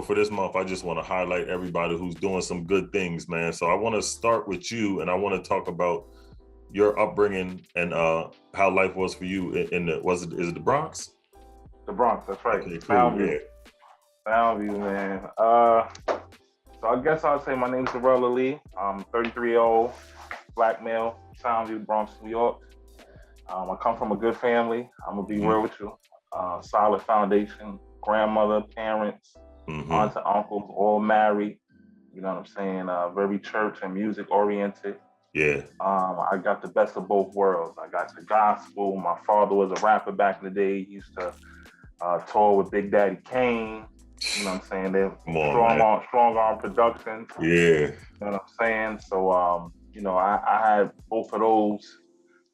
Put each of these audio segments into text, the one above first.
for this month, I just want to highlight everybody who's doing some good things, man. So I want to start with you, and I want to talk about your upbringing and how life was for you in the, is it the Bronx? The Bronx, that's right. Okay, cool. Yeah. SoundView, man. So I guess I'll say my name's Derelle L'elie. I'm 33-year-old, black male, SoundView, Bronx, New York. I come from a good family. I'm gonna be real with you. Solid foundation, grandmother, parents, aunts and uncles, all married. You know what I'm saying? Very church and music oriented. Yeah. I got the best of both worlds. I got the gospel. My father was a rapper back in the day. He used to tour with Big Daddy Kane. You know what I'm saying? They're strong arm productions. Yeah. You know what I'm saying? So, you know, I had both of those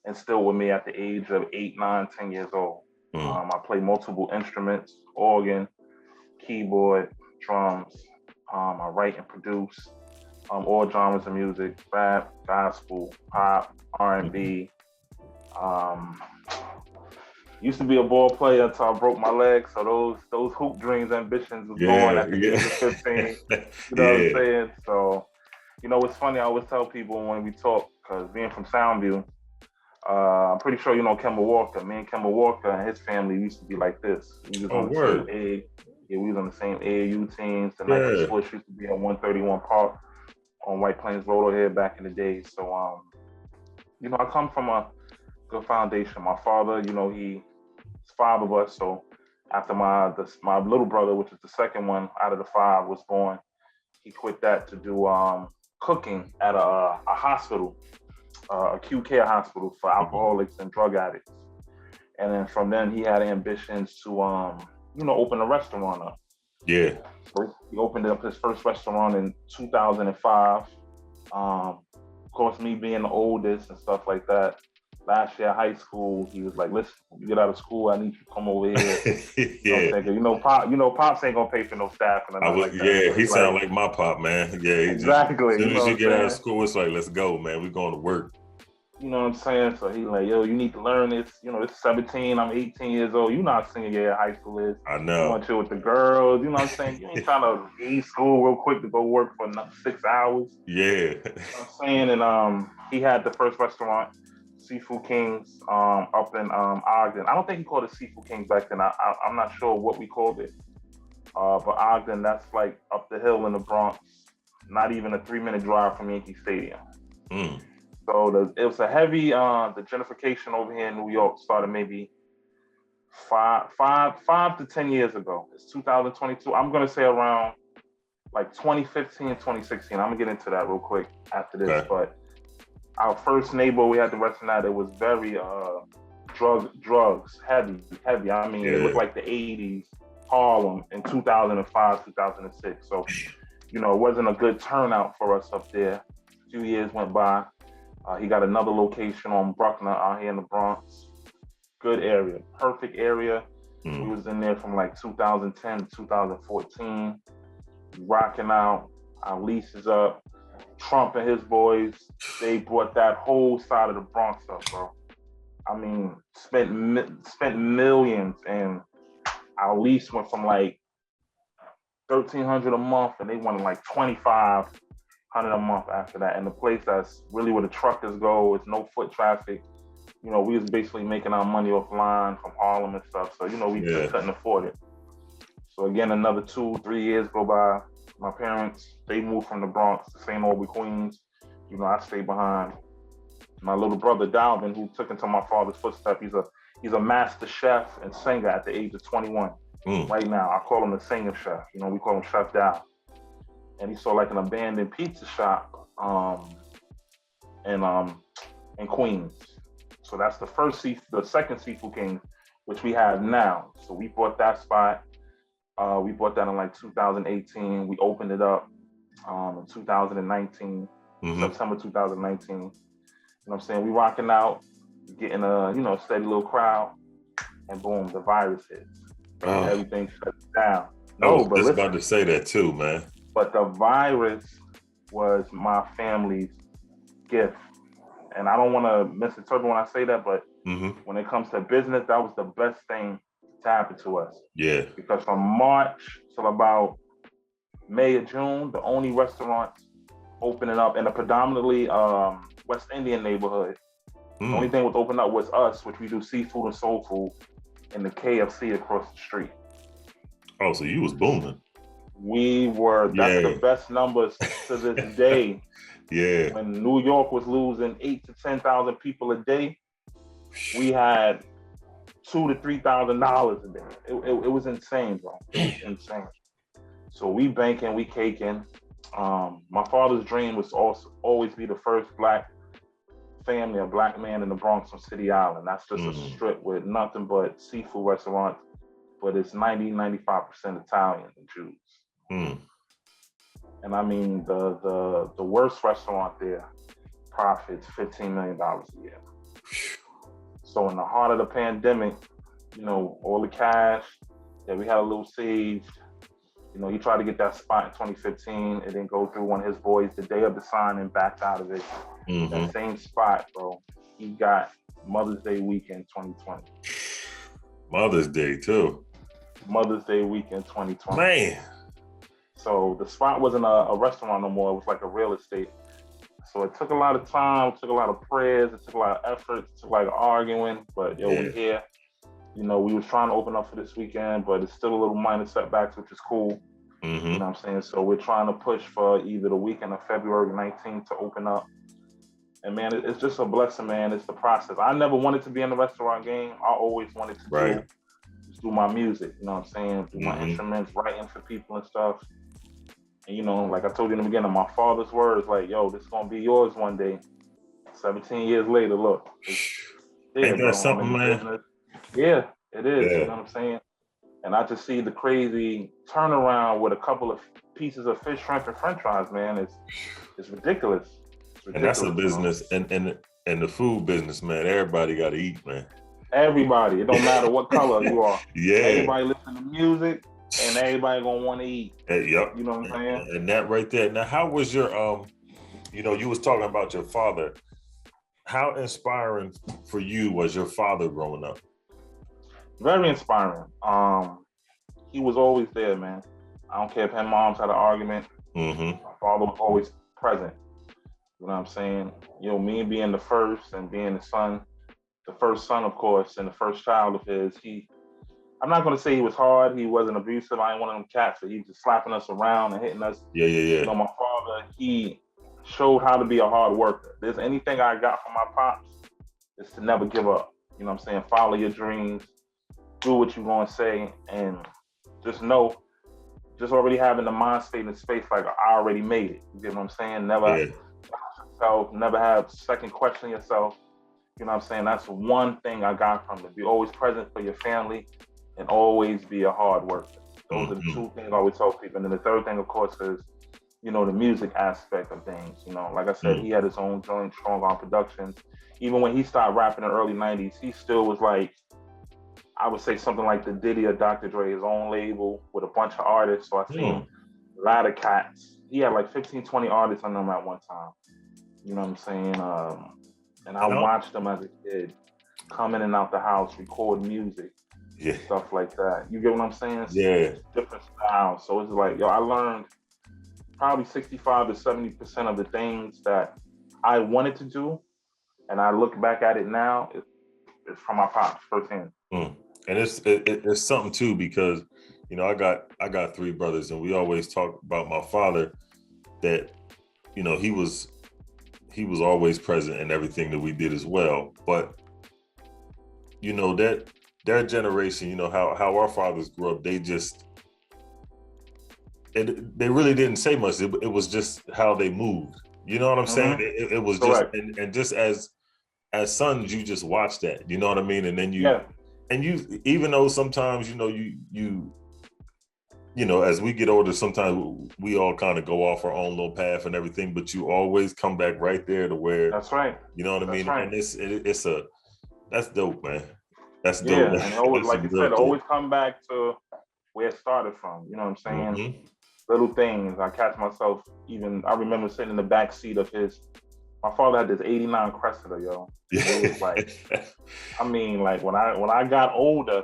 instilled with me at the age of 8, 9, 10 years old. I play multiple instruments, organ, keyboard, drums. I write and produce all genres of music, rap, gospel, pop, R&B. Used to be a ball player until I broke my leg, so those hoop dreams, ambitions was going at the age of 15. You know what I'm saying? So, you know, it's funny, I always tell people when we talk, because being from SoundView, I'm pretty sure you know Kemba Walker. Me and Kemba Walker and his family used to be like this. We was on the same age. Yeah, we was on the same AAU teams. The Nike Sports used to be at 131 Park on White Plains Road here back in the day. So, you know, I come from a good foundation. My father, you know, it's 5 of us. So after my little brother, which is the second one out of the 5, was born, he quit that to do cooking at a hospital, acute care hospital for alcoholics and drug addicts. And then from then he had ambitions to, you know, open a restaurant up. Yeah. So he opened up his first restaurant in 2005. Of course, me being the oldest and stuff like that. Last year, high school, he was like, "Listen, when you get out of school, I need you to come over here." You know, Pops ain't gonna pay for no staff and nothing like that. Yeah, he sound like my pop, man. Yeah, exactly. As soon as you get out of school, it's like, let's go, man. We're going to work. You know what I'm saying? So he's like, yo, you need to learn this. You know, it's 17, I'm 18 years old. You're not senior year of high school is. I know. You want to chill with the girls. You know what I'm saying? You ain't trying to leave school real quick to go work for 6 hours. Yeah. You know what I'm saying? And he had the first restaurant, Seafood Kings, up in Ogden. I don't think he called it Seafood Kings back then. I'm not sure what we called it. But Ogden, that's like up the hill in the Bronx. Not even a 3-minute drive from Yankee Stadium. So it was a heavy, the gentrification over here in New York started maybe 5 to 10 years ago. It's 2022. I'm going to say around like 2015, 2016. I'm going to get into that real quick after this. Okay. But our first neighbor we had the restaurant at, it was very drugs heavy. I mean, it looked like the 80s Harlem in 2005, 2006. So, you know, it wasn't a good turnout for us up there. A few years went by. He got another location on Bruckner out here in the Bronx. Good area, perfect area. We was in there from like 2010 to 2014, rocking out. Our lease is up. Trump and his boys, they brought that whole side of the Bronx up, bro. I mean, spent millions, and our lease went from like $1,300 a month, and they wanted like $2,500 a month after that. And the place that's really where the truckers go, it's no foot traffic. You know, we was basically making our money offline from Harlem and stuff. So, you know, we just couldn't afford it. So again, another 2-3 years go by. My parents, they moved from the Bronx to St. Albans, Queens. You know, I stayed behind. My little brother, Dalvin, who took into my father's footsteps, he's a master chef and singer at the age of 21. Right now, I call him the singer chef. You know, we call him Chef Dal. And he saw like an abandoned pizza shop in Queens. So that's the second Seafood King, which we have now. So we bought that spot. We bought that in like 2018. We opened it up in 2019, September 2019. You know what I'm saying? We rocking out, getting a steady little crowd, and boom, the virus hits. Everything shuts down. I was just about to say that too, man. But the virus was my family's gift. And I don't want to misinterpret when I say that, but when it comes to business, that was the best thing to happen to us. Yeah. Because from March till about May or June, the only restaurants opening up in a predominantly West Indian neighborhood. The only thing was open up was us, which we do seafood and soul food, and the KFC across the street. Oh, so you was booming. We were, that's the best numbers to this day. Yeah. When New York was losing 8,000 to 10,000 people a day, we had $2,000 to $3,000 a day. It was insane, bro. It was insane. So we banking, we caking. My father's dream was also always be the first Black family, a Black man in the Bronx on City Island. That's just a strip with nothing but seafood restaurants, but it's 95% Italian and Jews. And I mean, the worst restaurant there profits $15 million a year. So in the heart of the pandemic, you know, all the cash that we had a little saved, you know, he tried to get that spot in 2015. It didn't go through. One of his boys, the day of the signing, backed out of it. That same spot, bro, he got Mother's Day weekend 2020. Mother's Day, too. Mother's Day weekend 2020. Man. So the spot wasn't a restaurant no more. It was like a real estate. So it took a lot of time, it took a lot of prayers, it took a lot of effort, it took like arguing, but we're here. You know, we was trying to open up for this weekend, but it's still a little minor setbacks, which is cool. You know what I'm saying? So we're trying to push for either the weekend of February 19th to open up. And man, it's just a blessing, man. It's the process. I never wanted to be in the restaurant game. I always wanted to do my music, you know what I'm saying? Do my instruments, writing for people and stuff. And you know, like I told you in the beginning, my father's words, like, yo, this is gonna be yours one day. 17 years later, look. Ain't that something, man? Yeah, it is, you know what I'm saying? And I just see the crazy turnaround with a couple of pieces of fish, shrimp, and french fries, man. It's ridiculous. And that's a business, and the food business, man, everybody got to eat, man. Everybody. It don't matter what color you are. Everybody listen to music, and everybody gonna want to eat. Yep. You know what I'm saying? And that right there. Now, how was your, you know, you was talking about your father. How inspiring for you was your father growing up? Very inspiring. He was always there, man. I don't care if him and moms had an argument. My father was always present. You know what I'm saying? You know, me being the first and being the first son, of course, and the first child of his, I'm not going to say he was hard. He wasn't abusive. I ain't one of them cats that he was just slapping us around and hitting us. You know, my father, he showed how to be a hard worker. If there's anything I got from my pops, is to never give up. You know what I'm saying? Follow your dreams, do what you're going to say, and just know, just already having the mind state and space like I already made it. You get what I'm saying? Never never have second question yourself. You know what I'm saying? That's one thing I got from it. Be always present for your family and always be a hard worker. Those are the two things I always tell people. And then the third thing, of course, is, you know, the music aspect of things. You know, like I said, he had his own joint, Strong Arm Productions. Even when he started rapping in the early 90s, he still was like, I would say something like the Diddy or Dr. Dre, his own label with a bunch of artists. So I seen a lot of cats. He had like 15, 20 artists on them at one time. You know what I'm saying? And I watched them as a kid come in and out the house, record music, stuff like that. You get what I'm saying? Different styles. So it's like, yo, I learned probably 65 to 70% of the things that I wanted to do. And I look back at it now, it's from my pops firsthand. And it's something too, because, you know, I got three brothers, and we always talk about my father, that, you know, he was always present in everything that we did as well. But, you know, that their generation, you know, how our fathers grew up, they really didn't say much. It was just how they moved. You know what I'm saying? It was just, and just as sons, you just watch that. You know what I mean? And then and you, even though sometimes, you know, you know, as we get older, sometimes we all kind of go off our own little path and everything, but you always come back right there to where. That's right. You know what I mean? And that's dope, man. That's dope. Yeah, and always, like you said, always come back to where it started from. You know what I'm saying? Little things. I catch myself I remember sitting in the back seat of my father had this 89 Cressida, yo. It was like, I mean, like when I got older,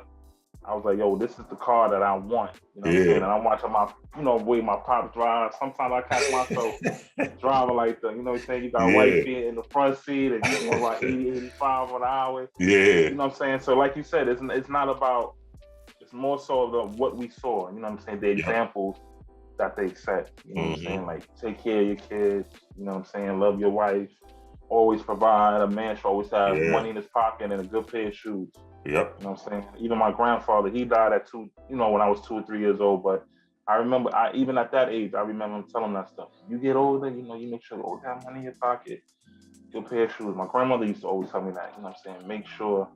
I was like, yo, this is the car that I want. You know what I'm saying? And I'm watching my, way my pops drive. Sometimes I catch myself driving like the, you know what I'm saying? You got a white feet in the front seat and you going about 80, 85 an hour. Yeah. You know what I'm saying? So like you said, it's not about, it's more so of what we saw. You know what I'm saying? The examples that they set. You know what I'm saying? Like, take care of your kids. You know what I'm saying? Love your wife. Always provide. A man should always have money in his pocket and a good pair of shoes. Yep. You know what I'm saying? Even my grandfather, he died at when I was 2 or 3 years old. But I remember, even at that age, I remember him telling that stuff. You get older, you make sure you always have money in your pocket, good pair of shoes. My grandmother used to always tell me that. You know what I'm saying? Make sure,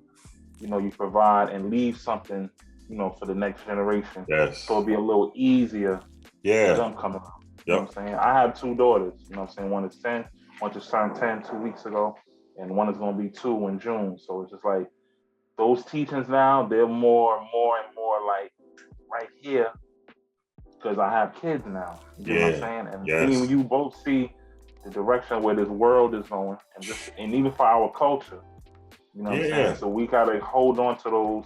you provide and leave something, for the next generation. Yes. So it'll be a little easier for them coming up. You know what I'm saying? I have 2 daughters. You know what I'm saying? One is 10. One just turned 10 2 weeks ago. And one is going to be 2 in June. So it's just like, those teachings now, they're more and more like right here because I have kids now. You know what I'm saying? And even you both see the direction where this world is going, and even for our culture. You know what I'm saying? So we gotta hold on to those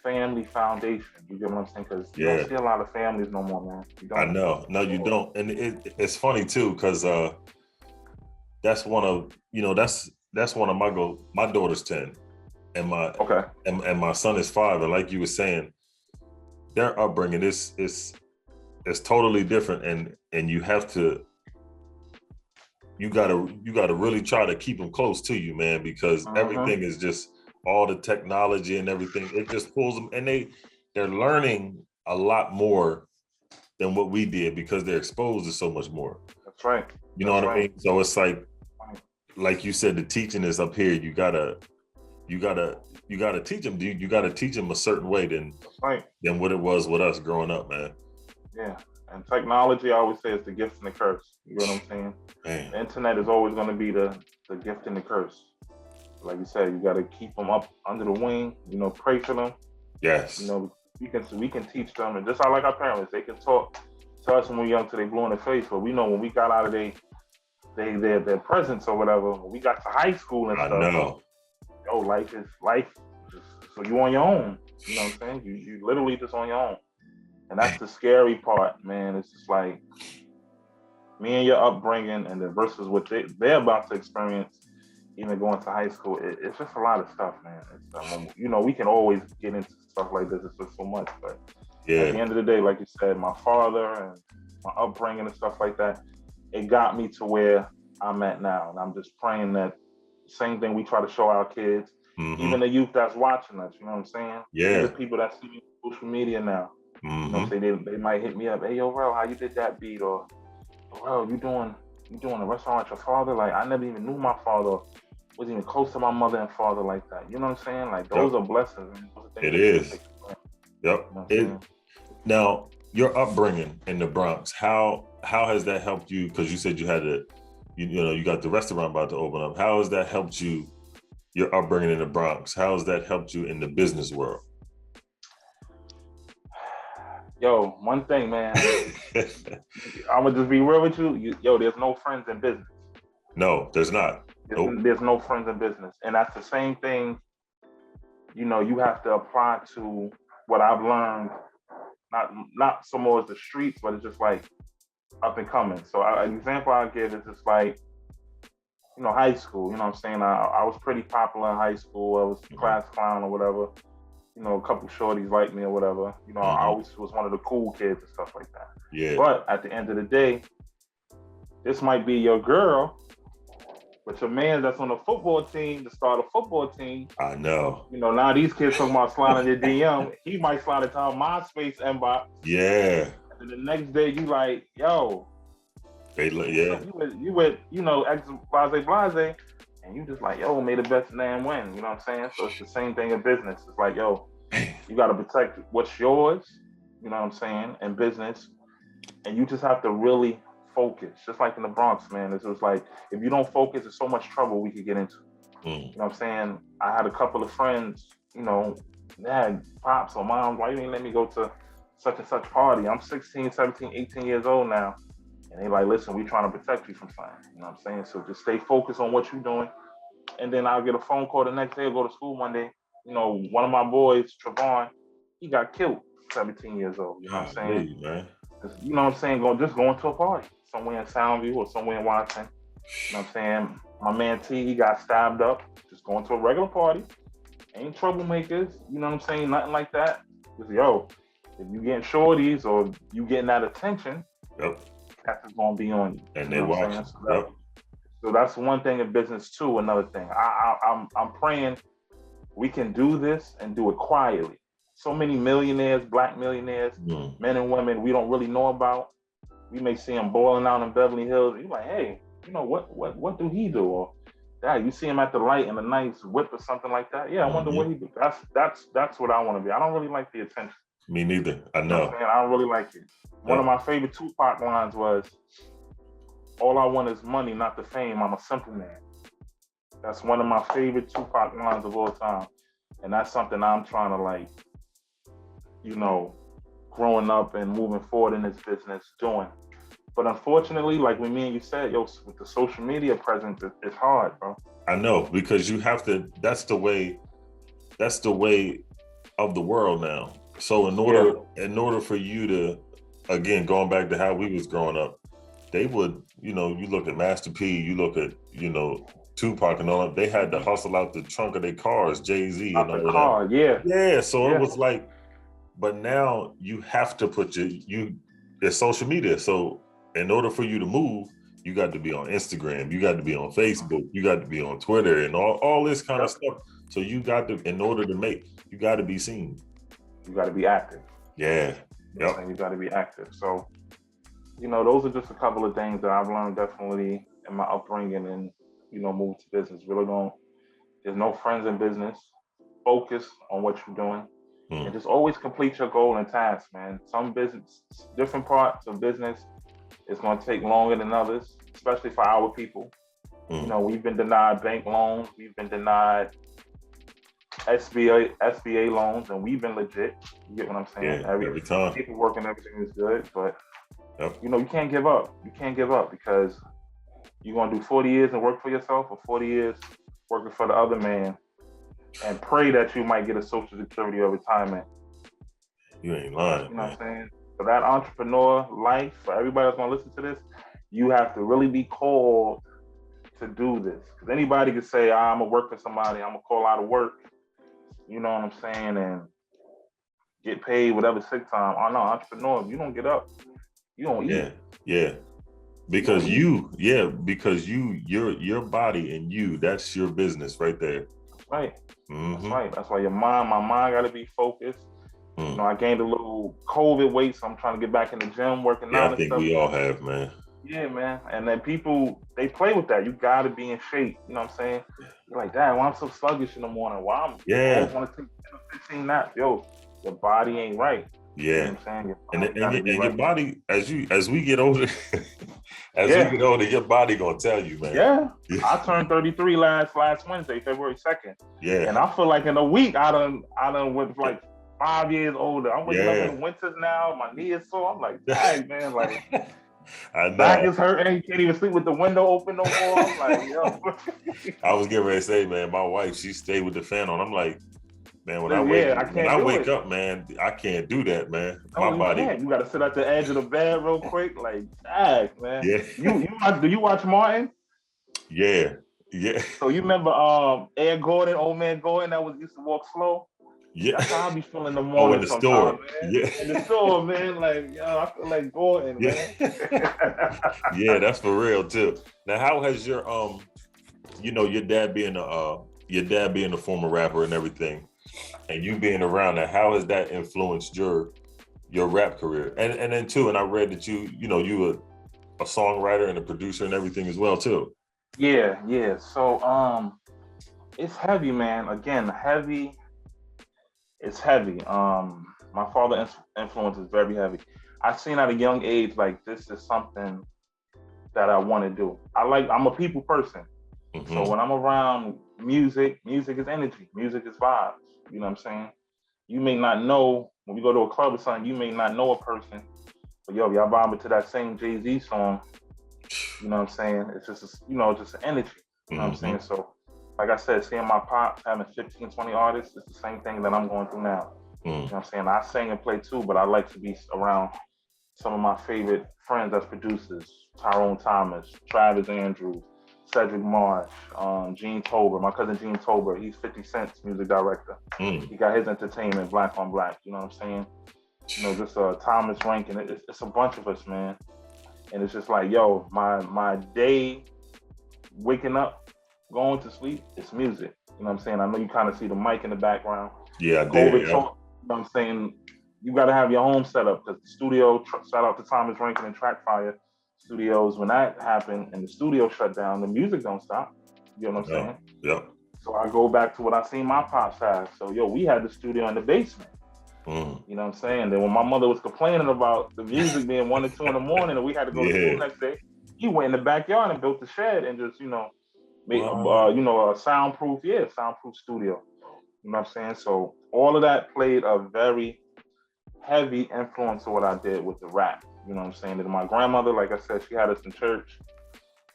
family foundations. You get what I'm saying? Because you don't see a lot of families no more, man. You don't. I know. No, you don't. And it's funny too, because that's one of that's one of my daughter's 10. And my son is 5, and like you were saying, their upbringing is totally different, and you gotta really try to keep them close to you, man, because everything is just all the technology and everything. It just pulls them, and they're learning a lot more than what we did because they're exposed to so much more. That's right. You know what I mean? So it's like you said, the teaching is up here. You gotta teach them. You gotta teach them a certain way than what it was with us growing up, man. Yeah, and technology, I always say, is the gift and the curse. You know what I'm saying? Man. The internet is always going to be the gift and the curse. Like you said, you got to keep them up under the wing. Pray for them. Yes. We can teach them, and just like our parents, they can talk to us when we're young till they blue in the face. But we know when we got out of their presence or whatever, when we got to high school and stuff. I know. Yo, life. So you on your own. You know what I'm saying? You literally just on your own. And that's the scary part, man. It's just like me and your upbringing and the versus what they're about to experience, even going to high school. It's just a lot of stuff, man. It's, we can always get into stuff like this. It's just so much. But at the end of the day, like you said, my father and my upbringing and stuff like that, it got me to where I'm at now. And I'm just praying that same thing we try to show our kids, even the youth that's watching us, you know what I'm saying? Yeah. The people that see me on social media now, you know what I'm saying? They might hit me up, hey, yo, Rel, how you did that beat? Or, Rel, you doing a restaurant with your father? Like, I never even knew my father, wasn't even close to my mother and father like that. You know what I'm saying? Like, those are blessings. Man. Those are it is. Yep. You know now, your upbringing in the Bronx, how has that helped you? Because you said you had to, you got the restaurant about to open up. How has that helped you, your upbringing in the Bronx? How has that helped you in the business world? Yo, one thing, man. I'm gonna just be real with you. There's no friends in business. No, there's not. There's no friends in business. And that's the same thing, you have to apply to what I've learned, not so much as the streets, but it's just like up and coming. So an example I'll give is just like, high school, you know what I'm saying? I was pretty popular in high school. I was class clown or whatever. A couple shorties liked me or whatever. I always was one of the cool kids and stuff like that. Yeah. But at the end of the day, this might be your girl, but your man that's on the football team to start a football team. I know. Now these kids talking about sliding their DM. He might slide into our MySpace inbox. Yeah. And the next day you like, yo. You with X blase, and you just like, yo, may the best man win. You know what I'm saying? So it's the same thing in business. It's like, yo, you got to protect what's yours. You know what I'm saying? In business, and you just have to really focus. Just like in the Bronx, man. It was like, if you don't focus, there's so much trouble we could get into. You know what I'm saying? I had a couple of friends, they had pops or moms, why you didn't let me go to such and such party? I'm 16, 17, 18 years old now. And they like, listen, we trying to protect you from something. You know what I'm saying? So just stay focused on what you're doing. And then I'll get a phone call the next day, go to school one day. One of my boys, Trevon, he got killed, 17 years old. You know what I'm saying? Hey, man. You know what I'm saying? Going to a party somewhere in SoundView or somewhere in Washington. You know what I'm saying? My man T, he got stabbed up, just going to a regular party. Ain't troublemakers, you know what I'm saying? Nothing like that. Just, yo, if you getting shorties or you getting that attention, yep, that's just gonna be on you. And you they watch. So that's one thing in business too. Another thing, I'm praying we can do this and do it quietly. So many millionaires, black millionaires, men and women we don't really know about. We may see them boiling out in Beverly Hills. You're like, hey, you know what do he do? Or Dad, you see him at the light in a nice whip or something like that. Yeah, I wonder what he do. That's what I want to be. I don't really like the attention. Me neither. I know. You know what I'm saying? I don't really like it. One of my favorite Tupac lines was, "All I want is money, not the fame. I'm a simple man." That's one of my favorite Tupac lines of all time. And that's something I'm trying to, like, you know, growing up and moving forward in this business doing. But unfortunately, like when me and you said, yo, with the social media presence, it's hard, bro. I know, because you have to, that's the way of the world now. So in order for you to, again, going back to how we was growing up, they would, you know, you look at Master P, you look at, you know, Tupac and all that, they had to hustle out the trunk of their cars, Jay-Z and all that. Yeah, so it was like, but now you have to put it's social media. So in order for you to move, you got to be on Instagram, you got to be on Facebook, you got to be on Twitter and all this kind of stuff. So you got to, in order to make, you got to be seen. You got to be active. Yeah. Yep. You got to be active. So, you know, those are just a couple of things that I've learned definitely in my upbringing and, you know, move to business. There's no friends in business. Focus on what you're doing. And just always complete your goal and task, man. Some business, different parts of business, it's going to take longer than others, especially for our people. You know, we've been denied bank loans. We've been denied SBA loans, and we've been legit. You get what I'm saying? Yeah, every time. Paperwork and everything is good, but, you know, you can't give up. You can't give up because you're going to do 40 years and work for yourself or 40 years working for the other man and pray that you might get a Social Security or retirement. You ain't lying. You know what I'm saying? For that entrepreneur life, for everybody that's going to listen to this, you have to really be called to do this. Because anybody can say, I'm going to work for somebody, I'm going to call out of work, you know what I'm saying, and get paid whatever sick time. Oh no, entrepreneur, if you don't get up, you don't eat. Yeah. Because your body and that's your business right there. That's right. That's right. That's why my mind got to be focused. You know, I gained a little COVID weight, so I'm trying to get back in the gym, working out. I think we all have, man. Yeah, man. And then people, they play with that. You got to be in shape. You know what I'm saying? You're like, Dad, why I'm so sluggish in the morning? Why I always want to take 10 or 15 naps? Yo, your body ain't right. Yeah. You know what I'm saying? Your body, as we get older, your body gonna tell you, man. Yeah. I turned 33 last Wednesday, February 2nd. Yeah. And I feel like in a week I done went like 5 years older. I'm waking up in the winters now. My knee is sore. I'm like, dang, man, like I know. Back is hurting. You can't even sleep with the window open no more. I'm like, yo. I was getting ready to say, man, my wife, she stayed with the fan on. I'm like, man, when I wake up, man, I can't do that, man. My body. You got to sit at the edge of the bed real quick, like, dang, man. Yeah. Do you watch Martin? Yeah. So you remember Ed Gordon, old man Gordon, that used to walk slow? Yeah. That's how I be feeling in the morning. In the store. Man. Yeah. In the store, man. Like, yo, I feel like Gordon, man. Yeah, that's for real too. Now, how has your your dad being a former rapper and everything, and you being around that, how has that influenced your rap career? And then too, and I read that you were a songwriter and a producer and everything as well too. Yeah. So it's heavy, man. Again, heavy. It's heavy. My father's influence is very heavy. I seen at a young age, like, this is something that I want to do. I'm a people person. Mm-hmm. So when I'm around music is energy. Music is vibes. You know what I'm saying? You may not know, when we go to a club or something, you may not know a person, but yo, y'all vibing to that same Jay-Z song. You know what I'm saying? It's just, just an energy. You know what I'm saying? So, like I said, seeing my pops having 15, 20 artists, it's the same thing that I'm going through now. You know what I'm saying? I sing and play too, but I like to be around some of my favorite friends as producers: Tyrone Thomas, Travis Andrews, Cedric Marsh, Gene Tober, my cousin Gene Tober. He's 50 Cent's music director. He got his entertainment, Black on Black. You know what I'm saying? You know, just Thomas Rankin. It's a bunch of us, man. And it's just like, yo, my day, waking up, going to sleep, it's music. You know what I'm saying? I know you kind of see the mic in the background. Yeah, I did. Yeah. You know what I'm saying? You got to have your home setup, because the studio, shout out to Thomas Rankin and Trackfire Studios, when that happened and the studio shut down, the music don't stop. You know what I'm saying? Yeah. So I go back to what I seen my pops have. So, yo, we had the studio in the basement. You know what I'm saying? Then when my mother was complaining about the music being 1 or 2 in the morning and we had to go to school the next day, he went in the backyard and built the shed and just, you know, made, a soundproof studio. You know what I'm saying? So all of that played a very heavy influence of what I did with the rap. You know what I'm saying? And my grandmother, like I said, she had us in church.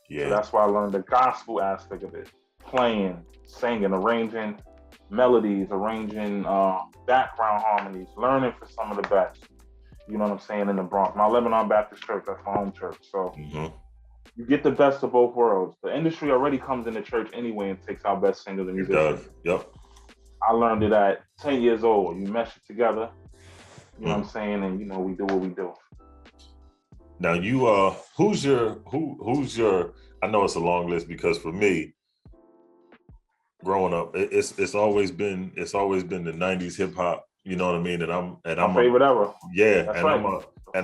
Yeah. So that's why I learned the gospel aspect of it. Playing, singing, arranging melodies, arranging background harmonies, learning for some of the best. You know what I'm saying? In the Bronx. My Lebanon Baptist Church, that's my home church. So you get the best of both worlds. The industry already comes into church anyway and takes our best singers and musicians. It does. Yep. I learned it at 10 years old. You mesh it together. You know what I'm saying? And, you know, we do what we do. Now you, who's your, I know it's a long list, because for me, growing up, it's always been the 90s hip hop, you know what I mean? And I'm my favorite era. Yeah. That's and right.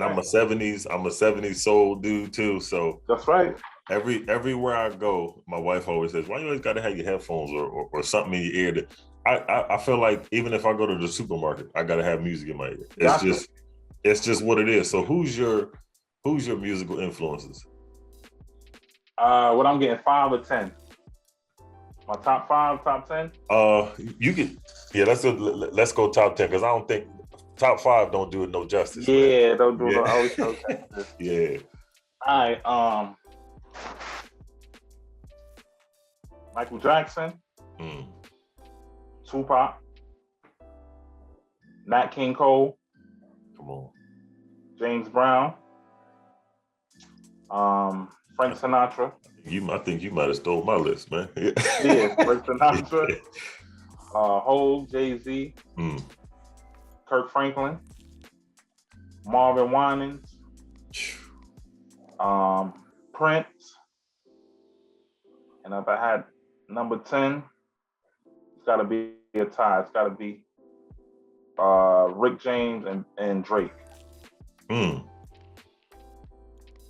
I'm a 70s soul dude too. So that's right. Everywhere I go, my wife always says, why you always gotta have your headphones or something in your ear? That I feel like even if I go to the supermarket, I gotta have music in my ear. It's just what it is. So who's your musical influences? What I'm getting, 5 or 10. My top 5, top 10? You can, let's go top 10, because I don't think top 5 don't do it no justice. Yeah, man. Don't do it no justice. Yeah. All right, Michael Jackson, Tupac, Nat King Cole, come on, James Brown, Frank Sinatra. I think you might have stole my list, man. Yeah, Frank Sinatra, Hov, Jay-Z, Kirk Franklin, Marvin Winans, Prince, and if I had number 10, it's got to be a tie. It's got to be Rick James and Drake.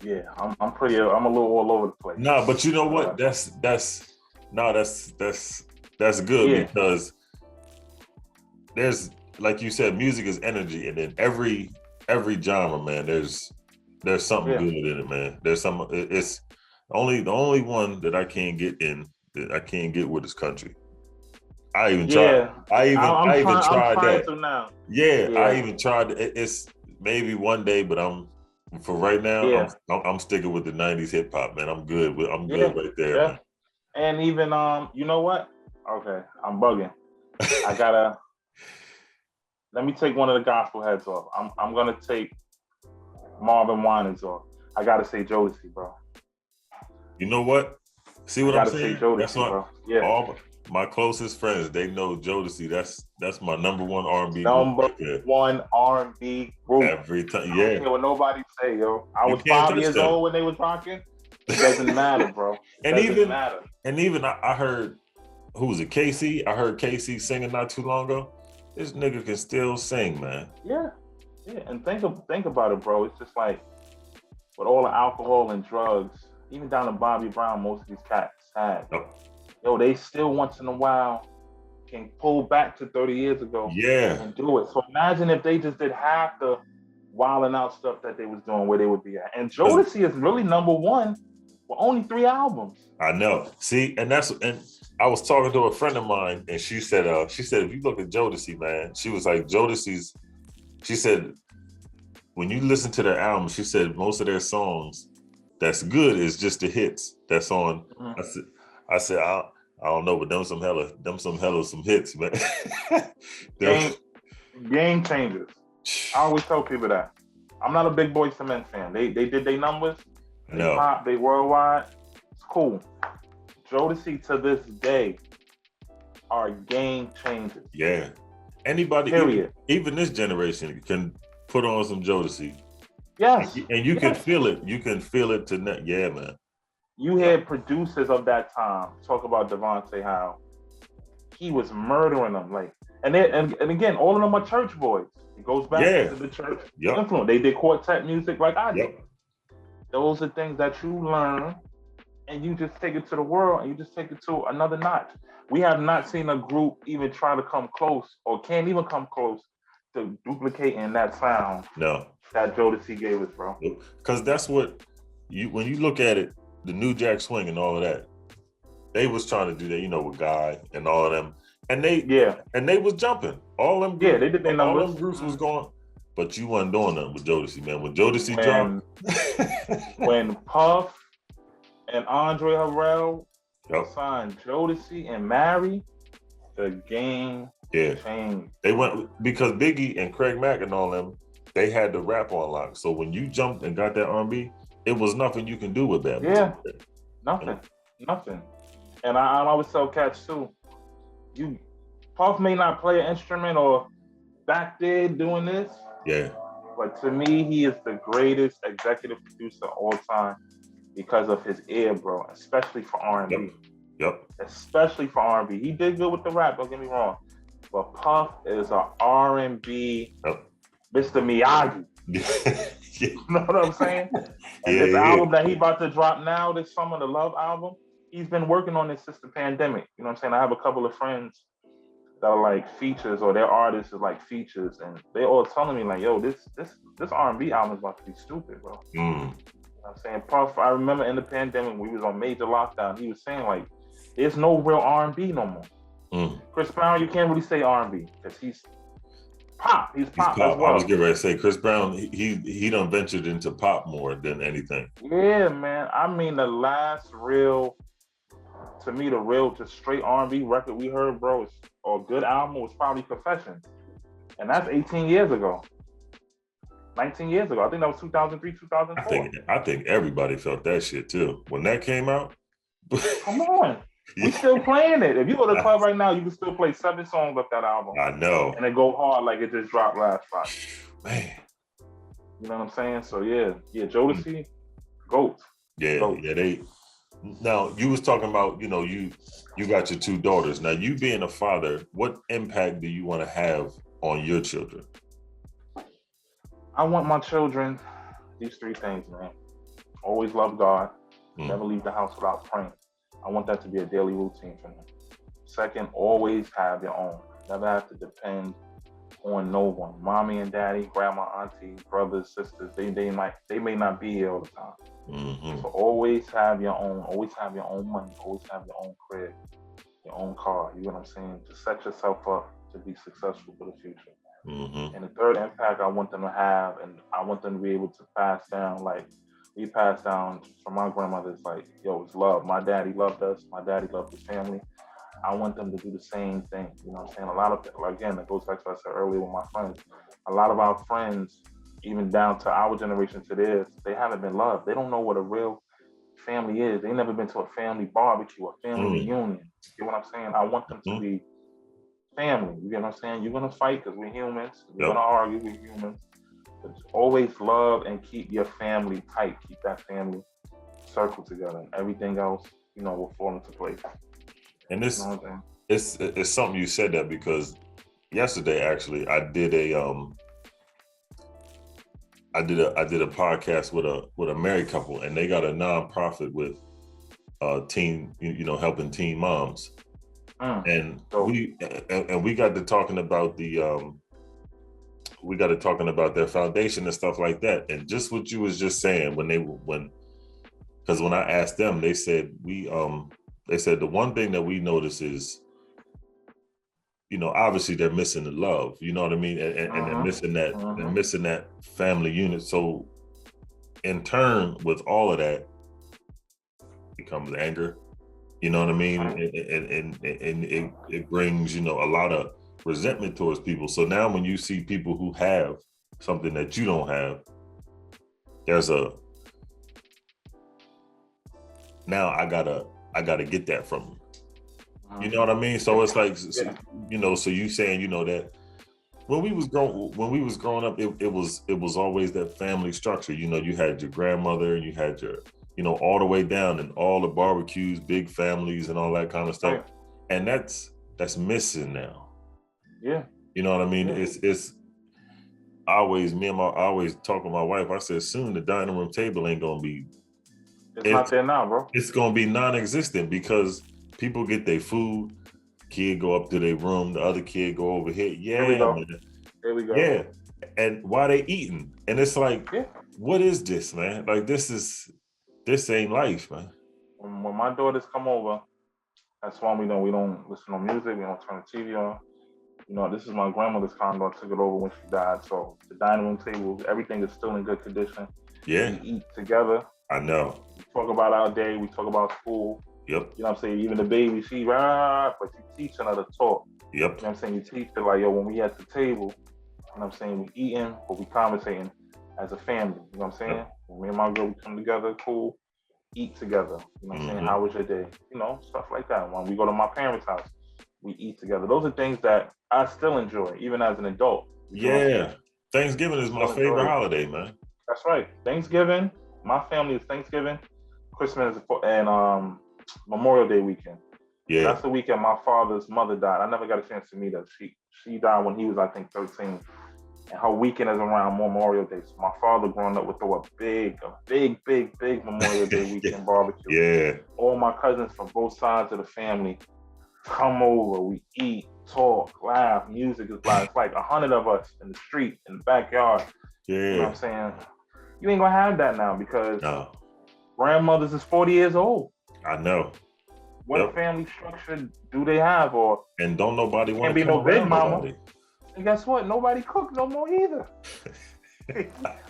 Yeah, I'm a little all over the place. No, but you know what? That's good, because there's, like you said, music is energy, and in every genre, man, there's something good in it, man. There's some. It's the only one that I can't get with is country. I even tried. I even tried that. To now. Yeah, I even tried. It's maybe one day, but for right now, I'm sticking with the 90s hip hop, man. I'm good right there, man. And even you know what? Okay, I'm bugging. I gotta let me take one of the gospel heads off. I'm gonna take Marvin Winans off. I gotta say Jodeci, bro. You know what? See what I'm saying? Say Jodeci, bro. Yeah. All my closest friends, they know Jodeci. That's my number one R&B number one R&B group. Every time, I don't care what nobody say, yo. I was 5 years old when they was rocking. It doesn't matter, bro. And even I heard, who was it, KC? I heard KC singing not too long ago. This nigga can still sing, man. Yeah. And think about it, bro. It's just like with all the alcohol and drugs, even down to Bobby Brown, most of these cats had. Yo, they still once in a while can pull back to 30 years ago and do it. So imagine if they just did half the wilding out stuff that they was doing, where they would be at. And Jodeci is really number one with only 3 albums. I know. See, and I was talking to a friend of mine, and she said if you look at Jodeci, man, she was like, she said, when you listen to their albums, she said most of their songs that's good is just the hits that's on. I said, I don't know, but them some hella some hits, man. Game changers. I always tell people that. I'm not a big Boyz II Men fan. They did their numbers. They pop. They worldwide. It's cool. Jodeci to this day are game changers. Yeah. Anybody, even this generation, can put on some Jodeci. Yes. And you can feel it. You can feel it tonight. Yeah, man. You had producers of that time talk about Devontae, how he was murdering them. Like, and again, all of them are church boys. It goes back to the church influence. They did quartet music like I did. Those are things that you learn and you just take it to the world and you just take it to another notch. We have not seen a group even try to come close or can't even come close to duplicating that sound that Jodeci gave us, bro. Because that's what, when you look at it, the New Jack Swing and all of that, they was trying to do that, you know, with Guy and all of them. And they was jumping. All them groups, they did their numbers. All them groups was going, but you wasn't doing nothing with Jodeci, man. When Jodeci dropped. When Puff and Andre Harrell signed Jodeci and Mary, the game changed. They went, because Biggie and Craig Mack and all them, they had the rap on lock. So when you jumped and got that R&B, it was nothing you can do with that. Yeah, nothing. And I always tell cats too, Puff may not play an instrument or back there doing this. Yeah. But to me, he is the greatest executive producer of all time because of his ear, bro, especially for R&B. Yep. Especially for R&B. He did good with the rap, don't get me wrong. But Puff is an R&B Mr. Miyagi. You know what I'm saying? And this album that he about to drop now, this summer, the Love album, he's been working on this since the pandemic. You know what I'm saying? I have a couple of friends that are like features, or their artists are like features, and they all telling me like, yo, this R&B album is about to be stupid, bro. You know what I'm saying? Puff, I remember in the pandemic, we was on major lockdown, he was saying like, there's no real R&B no more. Chris Brown, you can't really say R&B because he's pop. He's pop as well. I was getting ready to say, Chris Brown, he done ventured into pop more than anything. Yeah, man. I mean, the last real, to me, the real just straight R&B record we heard, bro, or good album was probably Confessions. And that's 18 years ago. 19 years ago. I think that was 2003, 2004. I think everybody felt that shit too. When that came out. Come on. We still playing it. If you go to the club right now, you can still play 7 songs off that album. I know. And it go hard like it just dropped last Friday. Man. You know what I'm saying? So yeah, Jodeci, GOAT. Yeah, they. Now you was talking about, you know, you got your 2 daughters. Now you being a father, what impact do you want to have on your children? I want my children, these 3 things, man. Always love God. Never leave the house without praying. I want that to be a daily routine for them. Second, always have your own. Never have to depend on no one. Mommy and daddy, grandma, auntie, brothers, sisters, they may not be here all the time. So always have your own. Always have your own money. Always have your own crib, your own car. You know what I'm saying? To set yourself up to be successful for the future. And the third impact I want them to have, and I want them to be able to pass down, like we passed down from my grandmother's, like, yo, it's love. My daddy loved us. My daddy loved his family. I want them to do the same thing. You know what I'm saying? A lot of people, again, it goes back to what I said earlier with my friends. A lot of our friends, even down to our generation to theirs, they haven't been loved. They don't know what a real family is. They never been to a family barbecue, a family reunion. You know what I'm saying? I want them to be family. You get what I'm saying? You're going to fight because we're humans. We're going to argue, we're humans. But always love and keep your family tight. Keep that family circle together. And everything else, you know, will fall into place. And this, you know it's something you said that, because yesterday actually I did a podcast with a married couple, and they got a nonprofit with teen, you know, helping teen moms. And we got to talking about their foundation and stuff like that. And just what you was just saying, because when I asked them, they said the one thing that we notice is, you know, obviously they're missing the love, you know what I mean? And they're missing that, they're missing that family unit. So in turn, with all of that becomes anger, you know what I mean? And it brings, you know, a lot of resentment towards people. So now when you see people who have something that you don't have, now I gotta get that from you. You know what I mean? So it's like, so you saying, that when we was growing up, it was always that family structure. You had your grandmother and you had your, all the way down, and all the barbecues, big families and all that kind of stuff. Right. And that's missing now. Yeah. You know what I mean? Yeah. I always talk with my wife. I said, soon the dining room table ain't gonna be. It's not there now, bro. It's gonna be non-existent because people get their food. Kid go up to their room. The other kid go over here. Yeah, man. There we go. Yeah, and why they eating? And it's like, what is this, man? Like this ain't life, man. When my daughters come over, that's why we don't listen to music. We don't turn the TV on. This is my grandmother's condo. I took it over when she died. So the dining room table, everything is still in good condition. Yeah. We eat together. I know. We talk about our day. We talk about school. Yep. You know what I'm saying? Even the baby, she but you teaching her to talk. Yep. You know what I'm saying? You teach her like, when we at the table, you know what I'm saying? We eating, but we conversating as a family. You know what I'm saying? Yep. When me and my girl, we come together, cool, eat together. You know what I'm saying? How was your day? Stuff like that. When we go to my parents' house, we eat together. Those are things that I still enjoy, even as an adult. Yeah. Thanksgiving is my favorite holiday, man. That's right. Thanksgiving, my family is Thanksgiving, Christmas, and Memorial Day weekend. Yeah. That's the weekend my father's mother died. I never got a chance to meet her. She died when he was, I think, 13. And her weekend is around Memorial Day. So my father growing up would throw a big Memorial Day weekend barbecue. Yeah. All my cousins from both sides of the family come over. We eat, talk, laugh. Music is loud. It's like 100 of us in the street, in the backyard. Yeah. You know what I'm saying? You ain't gonna have that now because grandmothers is 40 years old. I know. What family structure do they have? And don't nobody want to be no big mama. Nobody. And guess what? Nobody cook no more either.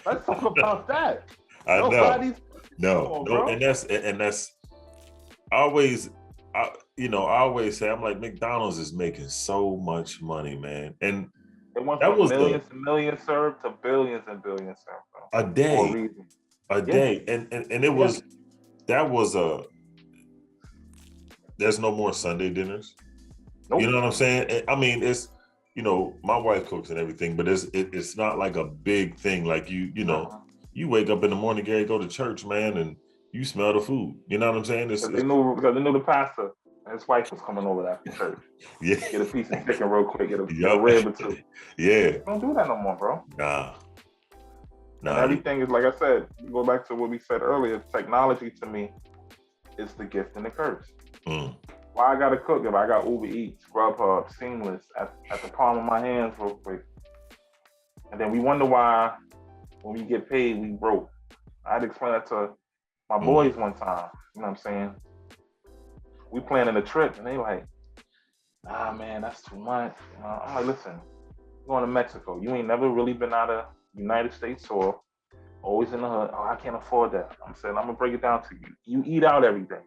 Let's talk about that. I know. No, and that's I always say, I'm like, McDonald's is making so much money, man. And it went from millions and millions served to billions and billions served. A day. A day. And it was there's no more Sunday dinners. Nope. You know what I'm saying? I mean, it's, my wife cooks and everything, but it's not like a big thing. Like you you wake up in the morning, Gary, go to church, man, and you smell the food. You know what I'm saying? Because they knew the pastor and his wife was coming over after church. Yeah. Get a piece of chicken real quick, get a rib or two. Yeah. Don't do that no more, bro. Nah. And everything is, like I said, you go back to what we said earlier, technology to me is the gift and the curse. Why I gotta cook if I got Uber Eats, Grubhub, Seamless at the palm of my hands real quick? And then we wonder why when we get paid, we broke. I had to explain that to my boys one time. You know what I'm saying? We planning a trip and they like, nah, man, that's too much. I'm like, listen, you're going to Mexico. You ain't never really been out of United States soil. Always in the hood. Oh, I can't afford that. I'm saying, I'm going to break it down to you. You eat out every day.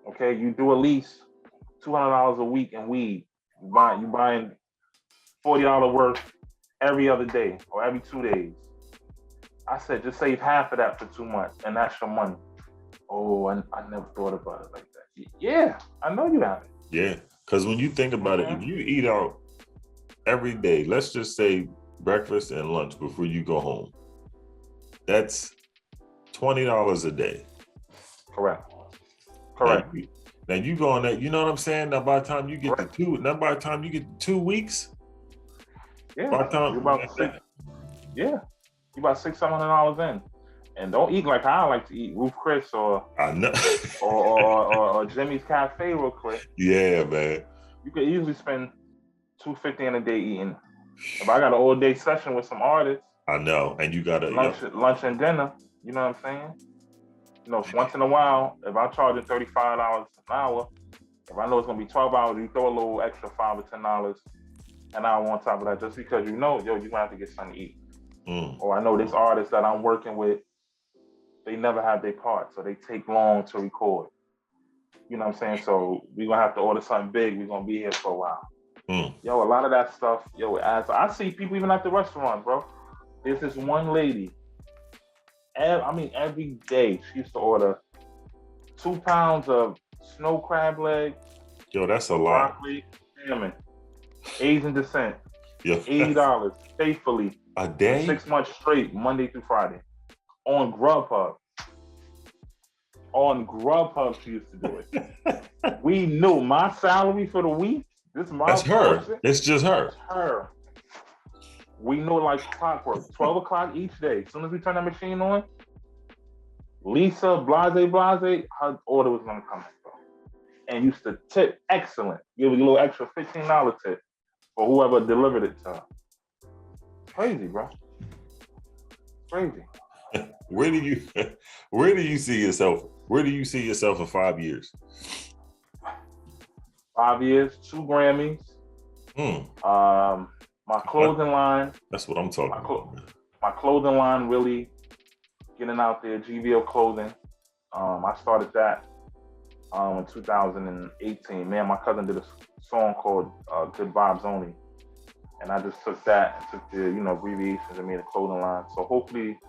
Okay, you do at least $200 a week in weed. You buying $40 worth every other day or every 2 days. I said, just save half of that for 2 months, and that's your money. Oh, I never thought about it like that. Yeah, I know you haven't. Yeah, because when you think about it, if you eat out every day, let's just say breakfast and lunch before you go home, that's $20 a day. Correct. Now you go on that, you know what I'm saying? Now by the time you get to 2 weeks, yeah, you're about $600-$700 in. And don't eat like I like to eat, Ruth Chris or I know. or Jimmy's Cafe real quick. Yeah, man. You could easily spend $250 in a day eating. If I got an all day session with some artists, I know, and you got lunch and dinner. You know what I'm saying? Once in a while, if I'm charging $35 an hour, if I know it's gonna be 12 hours, you throw a little extra $5 or $10 an hour on top of that, just because you're gonna have to get something to eat. Or I know this artist that I'm working with, they never have their parts, so they take long to record. You know what I'm saying? So we're gonna have to order something big. We're gonna be here for a while. Yo, a lot of that stuff, yo, as I see people even at the restaurant, bro. There's this one lady, every day she used to order 2 pounds of snow crab leg. Yo, that's a lot. Broccoli, salmon, Asian descent. Yeah. $80 faithfully. A day? 6 months straight, Monday through Friday. On Grubhub. On Grubhub, she used to do it. We knew my salary for the week. That's her. It's just her. It's her. We knew like clockwork. 12 o'clock each day. As soon as we turn that machine on, Lisa, blase, her order was gonna come in, bro. And used to tip excellent. Give a little extra $15 tip for whoever delivered it to her. Crazy, bro. Crazy. Where do you see yourself? Where do you see yourself in 5 years? 5 years, 2 Grammys. My clothing line. That's what I'm talking about. My clothing line really getting out there. GVO Clothing. I started that in 2018. Man, my cousin did a song called Good Vibes Only. And I just took that and took the, abbreviations and made a clothing line. So hopefully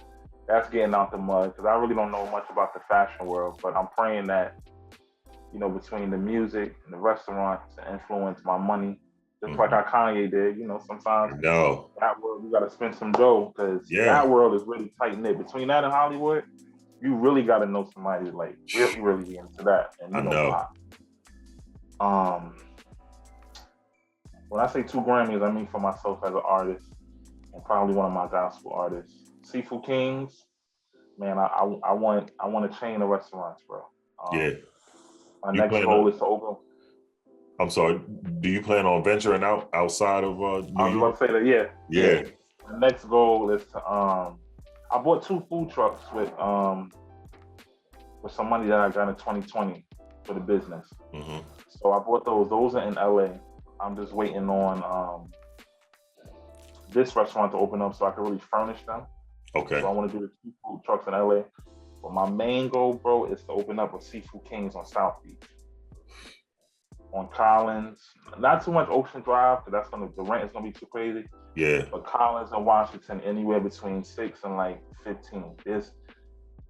that's getting out the mud, because I really don't know much about the fashion world, but I'm praying that, between the music and the restaurants to influence my money, just like how Kanye did, sometimes that world, you got to spend some dough, because that world is really tight-knit. Between that and Hollywood, you really got to know somebody like really, really into that. And I know. When I say 2 Grammys, I mean for myself as an artist and probably one of my gospel artists. Seafood Kings, man, I want a chain of restaurants, bro. My next goal is to open. I'm sorry. Do you plan on venturing outside of New York? I was about to say that, yeah. The next goal is to I bought 2 food trucks with some money that I got in 2020 for the business. Mm-hmm. So I bought those. Those are in LA. I'm just waiting on this restaurant to open up so I can really furnish them. Okay. So I want to do the 2 food trucks in LA. But my main goal, bro, is to open up a Seafood Kings on South Beach. On Collins. Not too much Ocean Drive, because the rent is gonna be too crazy. Yeah. But Collins and Washington, anywhere between 6 and like 15.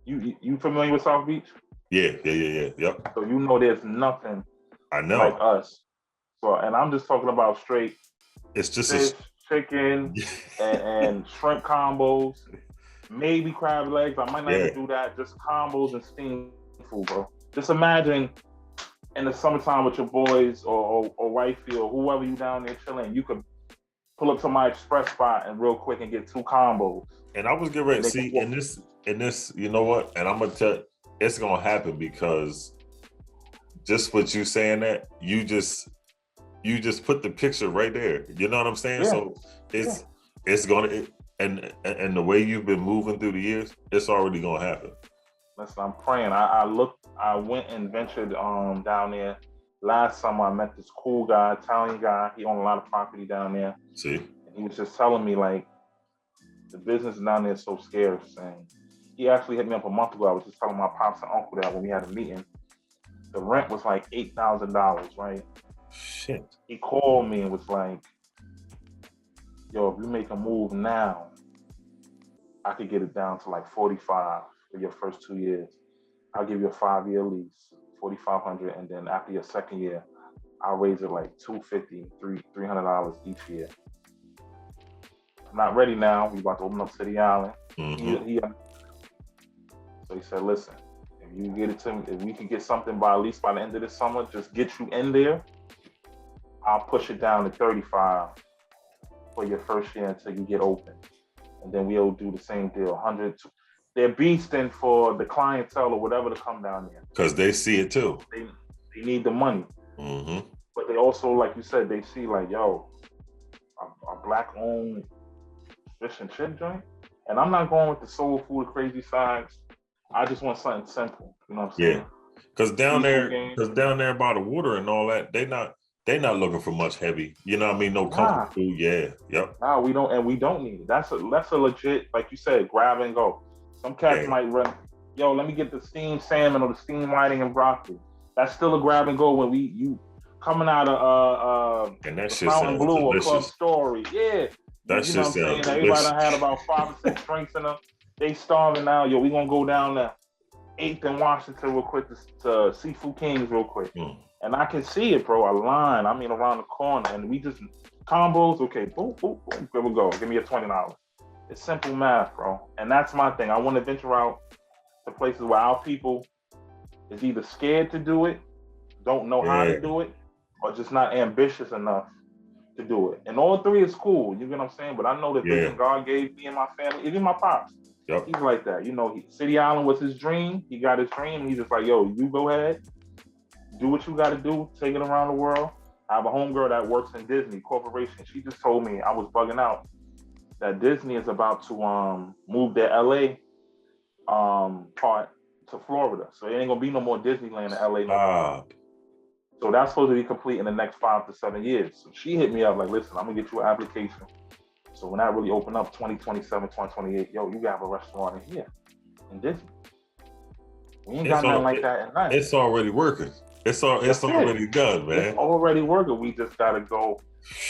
You familiar with South Beach? Yeah. Yep. So there's nothing like us. So, and I'm just talking about straight it's just fish, chicken, and shrimp combos, maybe crab legs. I might not even do that. Just combos and steamed food, bro. Just imagine in the summertime with your boys or wifey or whoever you down there chilling, you could pull up to my express spot and real quick and get 2 combos. And I was getting ready to see in this, you know what? And I'm gonna tell it's gonna happen, because just what you saying that you just put the picture right there. You know what I'm saying? Yeah. So it's gonna and the way you've been moving through the years, it's already gonna happen. Listen, I'm praying. I went and ventured down there. Last summer I met this cool guy, Italian guy. He owned a lot of property down there. See? And he was just telling me like the business down there is so scarce. And he actually hit me up a month ago. I was just telling my pops and uncle that when we had a meeting, the rent was like $8,000, right? Shit. He called me and was like, yo, if you make a move now, I could get it down to like 45 for your first 2 years. I'll give you a 5-year lease, $4,500, and then after your second year, I'll raise it like $250, $300 each year. I'm not ready now. We about to open up City Island. Mm-hmm. So he said, listen, if you get it to me, if we can get something by at least by the end of this summer, just get you in there, I'll push it down to 35 for your first year until you get open. And then we'll do the same deal, 100. They're beasting for the clientele or whatever to come down there. Because they see it too. They need the money. Mm-hmm. But they also, like you said, they see like, yo, a black-owned fish and chip joint. And I'm not going with the soul food crazy sides. I just want something simple. You know what I'm saying? Yeah. Because down there by the water and all that, they not looking for much heavy. You know what I mean? No comfort food. Yeah. Yep. Nah, we don't need it. That's a legit, like you said, grab and go. Some cats might run, yo, let me get the steamed salmon or the steamed whiting and broccoli. That's still a grab and go when coming out of and that the shit Fountain sounds Blue or delicious. Club Story. Yeah. That You know shit what I'm saying? sounds Everybody delicious. done had about 5 or 6 drinks in them. They starving now. Yo, we gonna go down to 8th and Washington real quick to Seafood Kings real quick. And I can see it, bro. A line. I mean, around the corner, and we just combos. Okay, boom, boom, boom. Here we go. Give me a $20. It's simple math, bro. And that's my thing. I want to venture out to places where our people is either scared to do it, don't know how to do it, or just not ambitious enough to do it. And all three is cool. You get what I'm saying? But I know the vision God gave me and my family, even my pops. Yep. He's like that. You know, City Island was his dream. He got his dream. He's just like, yo, you go ahead, do what you got to do, take it around the world. I have a homegirl that works in Disney Corporation. She just told me, I was bugging out, that Disney is about to move their LA part to Florida. So it ain't gonna be no more Disneyland in LA. No So that's supposed to be complete in the next 5 to 7 years. So she hit me up like, listen, I'm gonna get you an application. So when that really open up 2027, 2028, yo, you gotta have a restaurant in here in Disney. We ain't got nothing like that in life. It's already working. It's already done, man. It's already working. We just gotta go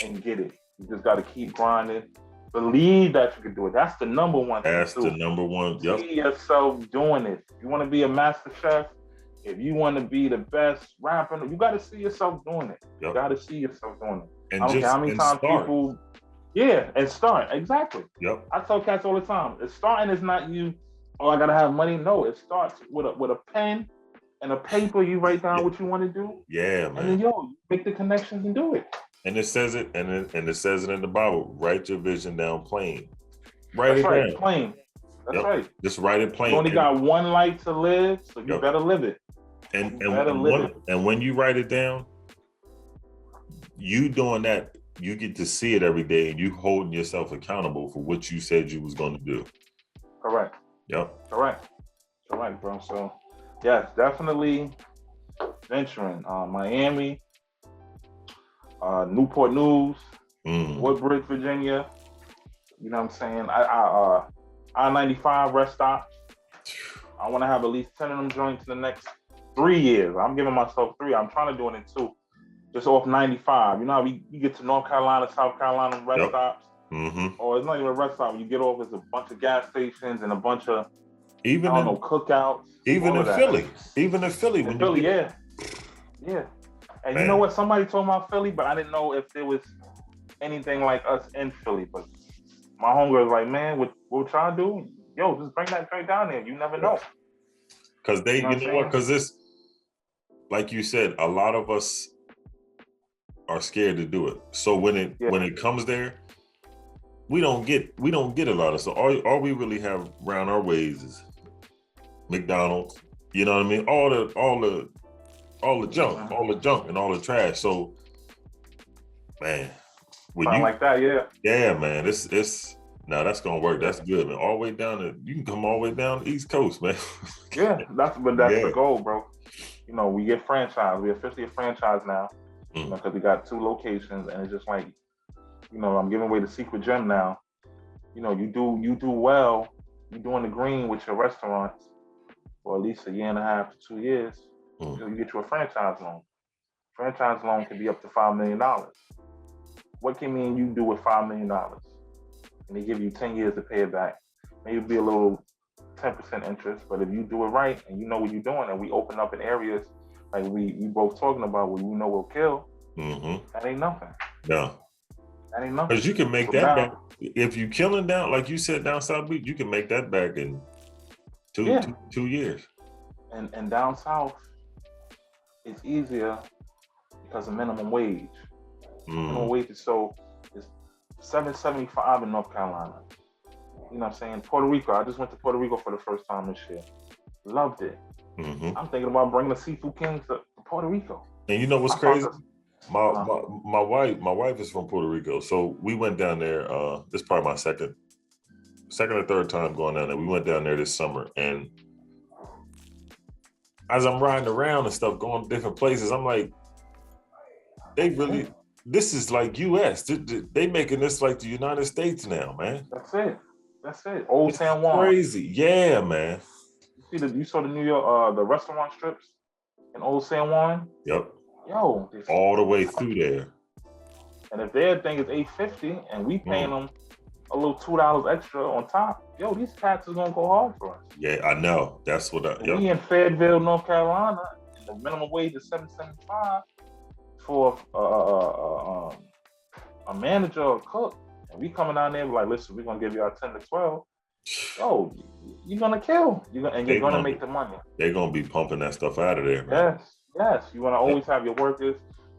and get it. We just gotta keep grinding. Believe that you can do it. That's the number one thing. That's the number one. Yep. See yourself doing it. If you want to be a master chef, if you want to be the best rapper, you got to see yourself doing it. You got to see yourself doing it. And I don't care how many times people, and start. Exactly. Yep. I tell cats all the time, starting is not you, oh, I got to have money. No, it starts with a pen and a paper. You write down what you want to do. Yeah, man. And then, you make the connections and do it. And it says it, and it says it in the Bible. Write your vision down plain. Write it down. Plain. That's right. Just write it plain. You only got one life to live, so you better live it. And when you write it down, you doing that, you get to see it every day, and you holding yourself accountable for what you said you was going to do. Correct. Yep. Correct, bro. So, yes, definitely venturing. Miami. Newport News, Woodbridge, Virginia. You know what I'm saying? I-95 rest stops. I want to have at least 10 of them joints in the next 3 years. I'm giving myself 3. I'm trying to do it in 2. Just off 95. You know how you get to North Carolina, South Carolina rest stops? Or it's not even a rest stop. When you get off, there's a bunch of gas stations and a bunch of cookouts. Even in Philly. Even in Philly. In Philly, yeah. And you know what? Somebody told me about Philly, but I didn't know if there was anything like us in Philly. But my homegirl was like, man, what y'all do? Yo, just bring that drink down there. You never know. Because you know what? Because this, like you said, a lot of us are scared to do it. So when it comes there, we don't get a lot of. So all we really have around our ways is McDonald's. You know what I mean? All the junk, and all the trash. So, man, like that, yeah, man. It's now that's gonna work. That's good, man. All the way down you can come all the way down the East Coast, man. That's the goal, bro. You know, we get franchised. We're officially a franchise now, because we got 2 locations, and it's just like, I'm giving away the secret gem now. You do well. You're doing the green with your restaurants for at least 1.5 years to 2 years. You get you a franchise loan. Franchise loan can be up to $5 million. What can me and you do with $5 million? And they give you 10 years to pay it back. Maybe it'll be a little 10% interest, but if you do it right and you know what you're doing, and we open up in areas like we both talking about where we'll kill, that ain't nothing. No. That ain't nothing. Because you can make that back. If you killing down, like you said, down South Beach, you can make that back in 2 years. And down South, it's easier because of minimum wage. Minimum wage is it's $7.75 in North Carolina. You know what I'm saying? Puerto Rico. I just went to Puerto Rico for the first time this year. Loved it. I'm thinking about bringing the Seafood Kings to Puerto Rico. And you know what's crazy? My wife is from Puerto Rico, so we went down there. This is probably my second or third time going down there. We went down there this summer, and as I'm riding around and stuff, going to different places, I'm like, this is like U.S. They making this like the United States now, man. That's it. Old San Juan. Crazy. Yeah, man. You saw the New York, the restaurant strips in Old San Juan? Yep. yo, all the way through there. And if their thing is $8.50 and we paying them a little $2 extra on top, yo, these cats is gonna go hard for us. Yeah, I know. That's what we in Fayetteville, North Carolina, and the minimum wage is $7.75 for a manager or a cook. And we coming down there like, listen, we're gonna give you our 10 to 12. Yo, you're gonna kill. You're gonna make the money. They're gonna be pumping that stuff out of there, man. Yes. You're gonna always have your workers.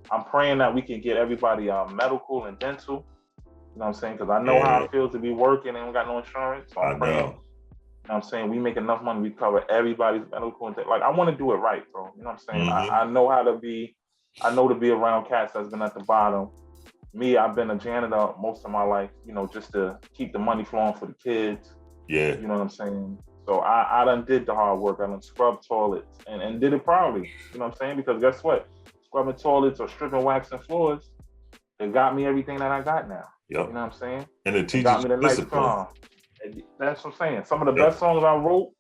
I'm praying that we can get everybody medical and dental. You know what I'm saying? Because I know how it feels to be working and we got no insurance. So I'm praying. You know what I'm saying? We make enough money, we cover everybody's medical and like I want to do it right, bro. You know what I'm saying? I know to be around cats that's been at the bottom. Me, I've been a janitor most of my life, you know, just to keep the money flowing for the kids. Yeah. You know what I'm saying? So I done did the hard work. I done scrubbed toilets and did it proudly. You know what I'm saying? Because guess what? Scrubbing toilets or stripping, waxing floors, it got me everything that I got now. Yep. You know what I'm saying? And it teaches got me the discipline. Nice that's what I'm saying. Some of the best songs I wrote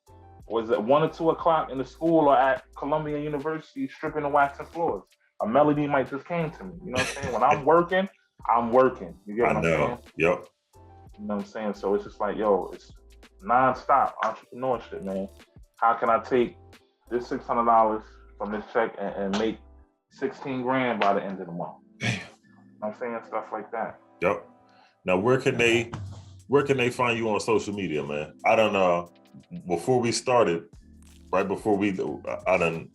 was at 1 or 2 o'clock in the school or at Columbia University stripping and waxing floors. A melody might just came to me. You know what I'm saying? When I'm working. You get what I'm saying? Yep. You know what I'm saying? So it's just like, yo, it's non-stop entrepreneurship, man. How can I take this $600 from this check and make 16 grand by the end of the month? Damn. You know what I'm saying? Stuff like that. Yep. Now, where can they find you on social media, man? I don't know. Before we started, right before I done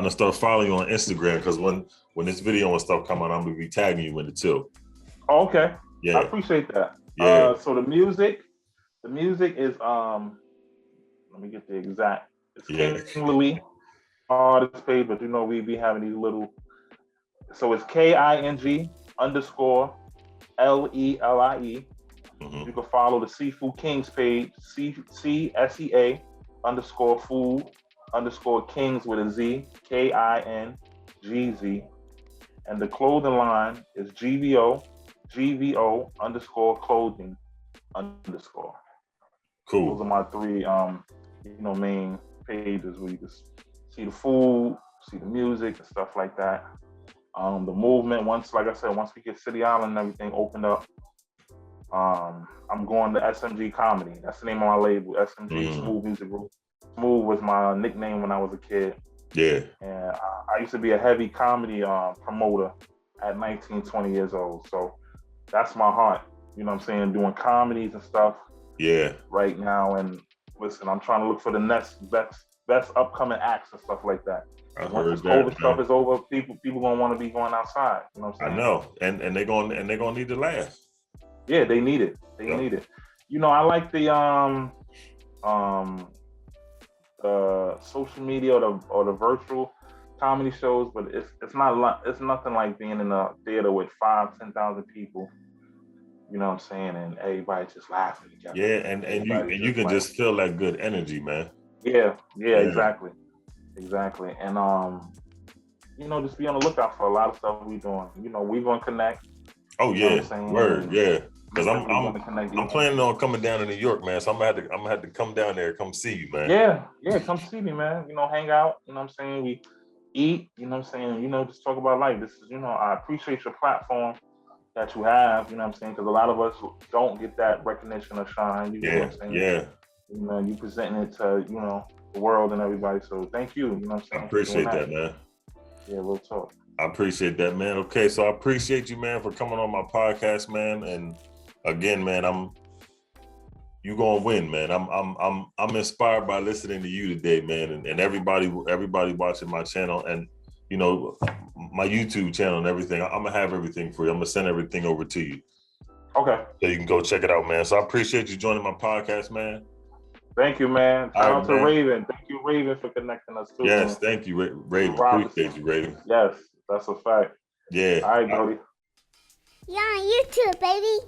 start following you on Instagram because when this video and stuff come out, I'm gonna be tagging you in it too. Oh, okay. Yeah. I appreciate that. Yeah. So the music is let me get the exact. It's Smglelie artist page, but you know we be having these little. So it's KING_LELIE. You can follow the Seafood Kings page, CSEA _food_ Kings with a Z, KINGZ. And the clothing line is GVO _clothing _. Cool. Those are my 3 main pages where you can see the food, see the music and stuff like that. The movement, once we get City Island and everything opened up, I'm going to SMG Comedy. That's the name of my label, SMG Smooth Music Group. Smooth was my nickname when I was a kid. Yeah. And I used to be a heavy comedy promoter at 19, 20 years old. So that's my heart. You know what I'm saying? Doing comedies and stuff. Yeah. Right now. And listen, I'm trying to look for the next best upcoming acts and stuff like that. Once this COVID stuff is over, people gonna want to be going outside. You know what I'm saying? I know. And they're gonna need to laugh. Yeah, they need it. They need it. You know, I like the social media or the virtual comedy shows, but it's nothing like being in a theater with 5,000-10,000 people. You know what I'm saying? And everybody just laughing together. Yeah, and you can just feel that good energy, man. Yeah, exactly. And just be on the lookout for a lot of stuff we doing. You know, we gonna connect. Oh yeah, word, yeah. Because I'm planning on coming down to New York, man. So I'm gonna have to come down there, come see you, man. Yeah, come see me, man. You know, hang out. You know what I'm saying? We eat. You know what I'm saying? You know, just talk about life. This is, I appreciate your platform that you have. You know what I'm saying? Because a lot of us don't get that recognition or shine. You know what I'm saying? Yeah. You know, you presenting it to the world and everybody. So thank you. You know what I'm saying? I appreciate that, man. Yeah, we'll talk. I appreciate that, man. Okay, so I appreciate you, man, for coming on my podcast, man. And again, man, you gonna win, man. I'm inspired by listening to you today, man, and everybody watching my channel and my YouTube channel and everything. I'm gonna have everything for you. I'm gonna send everything over to you. Okay. So you can go check it out, man. So I appreciate you joining my podcast, man. Thank you, man. Shout out to Raven. Thank you, Raven, for connecting us too. Yes, man. Thank you, Raven. Appreciate you, Raven. Yes, that's a fact. Yeah. All right, Brody. You're on YouTube, baby.